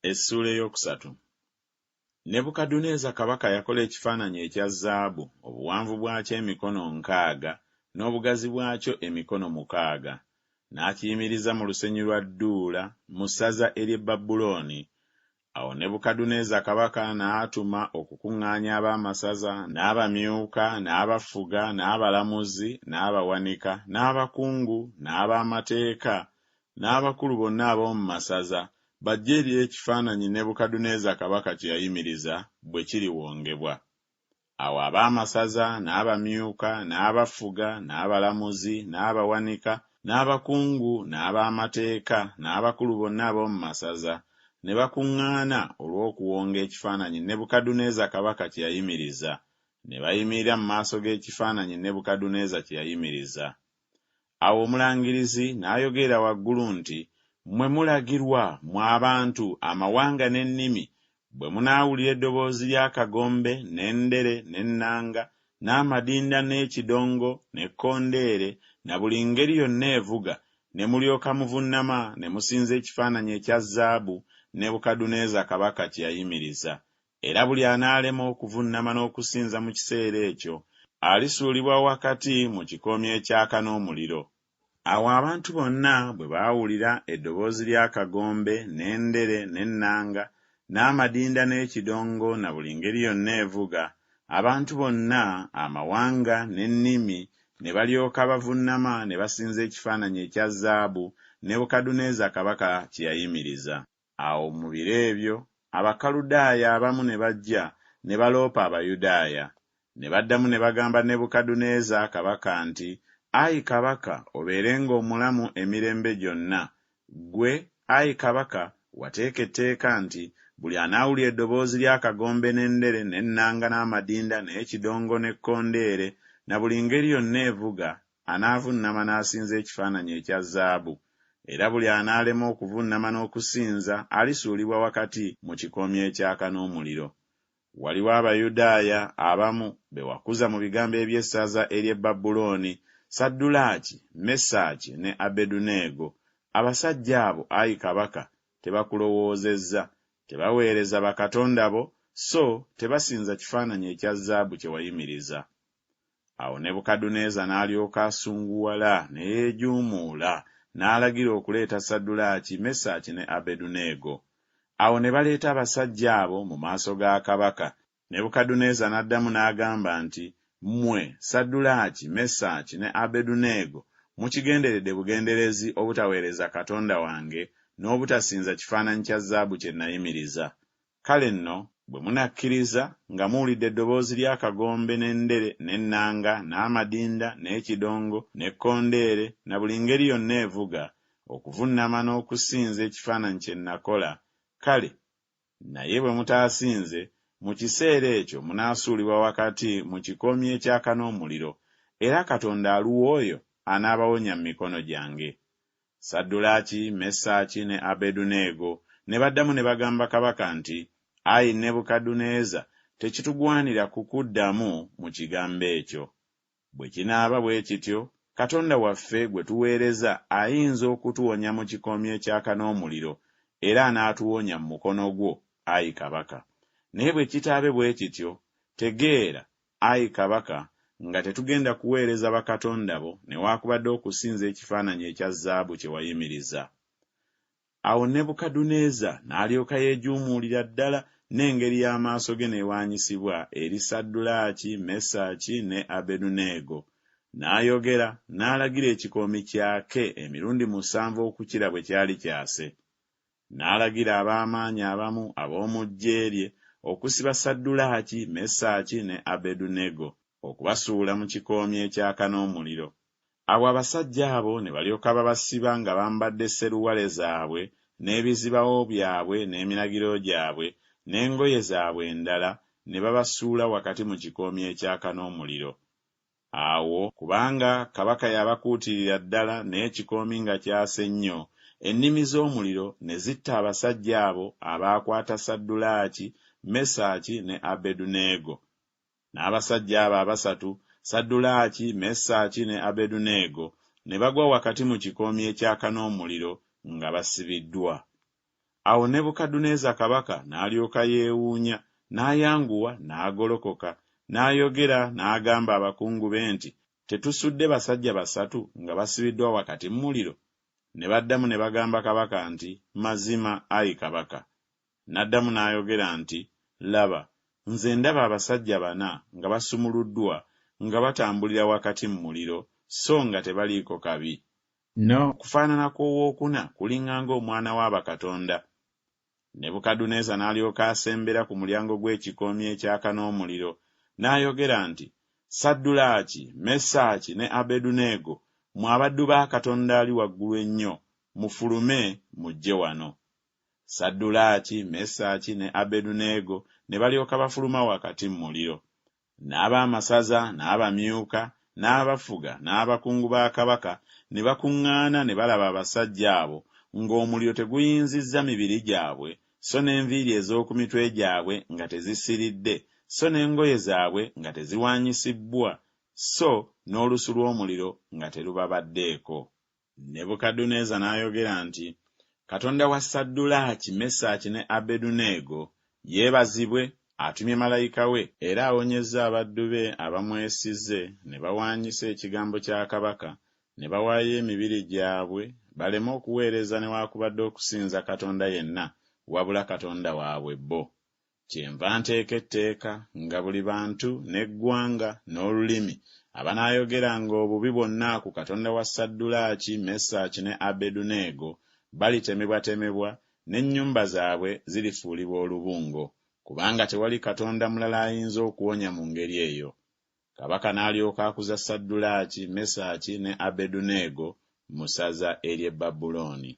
Essula eyokusatu. Nebukadduneeza kabaka yakola ekifaananyi ekya zaabu, obuwanvu bwakyo emikono 6 n'obugazi bwakyo emikono 6, n'akiyimiriza mu lusenyi lwa Dduula mu ssaza ery'e Babulooni. Awo Nebukadduneeza kabaka n'atuma okukuŋŋaanya ab'amasaza, n'abamyuka, n'abafuga, n'abalamuzi, n'abawanika, n'abakungu, n'ab'amateeka, n'abakulu bonna ab'omu masaza, bajje eri ekifaananyi Nebukadduneeza kabaka kye yayimiriza bwe kiriwongebwa. Awo ab'amasaza, n'abamyuka, n'abafuga, n'abalamuzi, n'abawanika, n'abakungu, n'ab'amateeka, n'abakulu bonna ab'omu masaza ne bakuŋŋaana olw'okuwonga ekifaananyi Nebukadduneeza kabaka kye yayimiriza, ne bayimirira mu maaso g'ekifaananyi Nebukadduneeza kye yayimiriza. Awo omulangirizi n'ayogera waggulu nti, "Mmwe mulagirwa, mmwe abantu, amawanga n'ennimi, bwe munaawulira eddoboozi ly'akagombe, n'endere, n'ennanga, n'amadinda, n'ekidongo, n'ekkondeere, na buli ngeri yonna evuga, ne mulyoka muvunnama ne musinza ekifaananyi ekya zaabu Nebukadduneeza kabaka kye yayimiriza, era buli anaalema okuvunnama n'okusinza mu kiseera ekyo, alisuulibwa wakati mu kikoomi ekyaka n'omuliro." Awo abantu bonna bwe baawulira eddoboozi ly'akagombe, n'endere, n'ennanga, n'amadinda, n'ekidongo, na buli ngeri yonna evuga, abantu bonna, amawanga n'ennimi, ne balyoka bavunnama ne basinza ekifaananyi ekya zaabu Nebukadduneeza kabaka kye yayimiriza. Awo mu biro ebyo Abakaludaaya abamu ne bajja ne baloopa Abayudaaya, ne baddamu ne bagamba Nebukadduneeza kabaka nti, "Ayi kabaka, obeerenga omulamu emirembe gyonna. Ggwe, ayi kabaka, wateeka etteeka nti buli anaawulira eddoboozi ly'akagombe, n'endere, n'ennanga, n'amadinda, n'ekidongo, n'ekkondeere, na buli ngeri yonna evuga, anaavunnama n'asinza ekifaananyi ekya zaabu, era buli anaalema okuvunnama n'okusinza alisuulibwa wakati mu kikoomi ekyaka n'omuliro." Waliwo Abayudaaya abamu be wakuza mu bigambo eby'essaza ery'e Babulooni, Saddulaaki, Mesaki ne Abeduneego. Abasajja abo, ayi kabaka, tebakulowoozezza, tebaweereza bakatonda bo, so tebasinza kifaananyi ekya zaabu kye wayimiriza. Awo Nebukadduneeza n'alyoka asunguwala ne yeejuumuula, n'alagira okuleeta Saddulaaki, Mesaki ne Abeduneego. Awo ne baleeta abasajja abo mu maaso ga kabaka. Nebukadduneeza n'addamu n'agamba nti, "Mmwe Saddulaaki, Mesaki ne Abeduneego, mukigenderedde bugenderezi obutaweereza katonda wange n'obutasinza kifaananyi kya zaabu kye nayimiriza. Kale nno bwe munakkiriza nga muwulidde eddoboozi ly'akagombe, n'endere, n'ennanga, n'amadinda, n'ekidongo, n'ekkondeere, na buli ngeri yonna evuga, okuvunnama n'okusinza ekifaananyi kye nakola, kale naye bwe mutaasinze, mu kiseera ekyo munaasuulibwa wakati mu kikoomi ekyaka n'omuliro, era Katonda aluwa oyo anaabawonya mu mikono gyange." Saddulaaki, Mesaki ne Abeduneego ne baddamu ne bagamba kabaka nti, "Ayi Nebukadduneeza, tekitugwanira kukuddamu mu kigambo ekyo. Bwe kinaaba bwe kityo, Katonda waffe gwe tuweereza ayinza okutuwonya mu kikoomi ekyaka n'omuliro, era anaatuwonya mu mukono gwo, ayi kabaka. Naye bwe kitaabe bwe kityo, tegeera, ayi kabaka, nga tetugenda kuweereza bakatonda bo newaakubadde okusinza ekifaananyi ekya zaabu kye wayimiriza." Awo Nebukadduneeza n'alyoka yeejuumuulira ddala, n'engeri y'amaaso ge neewaanyisibwa eri Saddulaaki, Mesaki ne Abeduneego. N'ayogera n'alagira ekikoomi kyake emirundi 7 okukira bwe kyali kyase. N'alagira ab'amaanyi abamu ab'omu ggye lye okusiba Saddulaaki, Mesaki ne Abeduneego, okubasuula mu kikoomi ekyaka n'omuliro. Awo abasajja abo ne balyoka babasiba nga bambadde seruwale zaabwe, n'ebizibawo byabwe, n'eminagiro gyabwe, n'engoye zaabwe endala, ne babasuula wakati mu kikoomi ekyaka n'omuliro. Awo kubanga kabaka yabakuutirira ddala n'ekikoomi nga kyase nnyo, ennimi z'omuliro ne zitta abasajja abo abaakwata Saddulaaki, Mesaki ne Abeduneego. N'abasajja abo abasatu, Saddulaaki, Mesaki ne Abeduneego, ne bagwa wakati mu kikoomi ekyaka n'omuliro nga basibiddwa. Awo Nebukadduneeza kabaka n'alyoka yeewuunya, n'ayanguwa n'agolokoka, n'ayogera n'agamba abakungu be nti, tetusudde basajja basatu nga basibiddwa wakati mu muliro? Ne baddamu ne bagamba kabaka nti, mazima, ayi kabaka. N'addamu n'ayogera nti, laba, nze ndaba abasajja 4 nga basumuluddwa nga batambulira wakati mu muliro, so nga tebaliiko kabi. No, kufaanana kw'owookuna kulinganga omwana wa bakatonda. Nebukadduneeza n'alyoka asembera ku mulyango gw'ekikoomi ekyaka n'omuliro, n'ayogera nti, Saddulaaki, Mesaki ne Abeduneego, mwe abaddu ba Katonda ali waggulu ennyo, mufulume mujje wano. Saddulaaki, Mesaki ne Abeduneego ne balyoka bafuluma wakati mu muliro. N'ab'amasaza, n'abamyuka, n'abafuga, n'abakungu ba kabaka ne bakuŋŋaana ne balaba abasajja abo ng'omuliro teguyinzizza mibiri gyabwe, so n'enviiri ez'oku mitwe gyabwe nga tezisiridde, so n'engoye zaabwe nga teziwaanyisibbwa, so n'olusu lw'omuliro nga terubabaddeeko. Nebukadduneeza n'ayogera nti, Katonda wa Saddulaaki, Mesaki ne Abeduneego yeebazibwe, atumye malayika we era awonyezza abaddu be abamwesize ne bawaanyisa ekigambo kya kabaka, ne bawaayo emibiri gyabwe baleme okuweereza newaakubadde okusinza Katonda yenna wabula Katonda waabwe bo. Kyenva nteeka etteeka nga buli bantu n'eggwanga n'olulimi abanaayogeranga obubi bonna ku Katonda wa Saddulaaki, Mesaki ne Abeduneego balitemebwatemebwa, n'ennyumba zaabwe zirifuulibwa olubungo, kubanga tewali Katonda mulala ayinza okuwonya mu ngeri eyo. Kabaka n'alyoka akuza Saddulaaki, Mesaki ne Abeduneego mu ssaza ery'e Babulooni.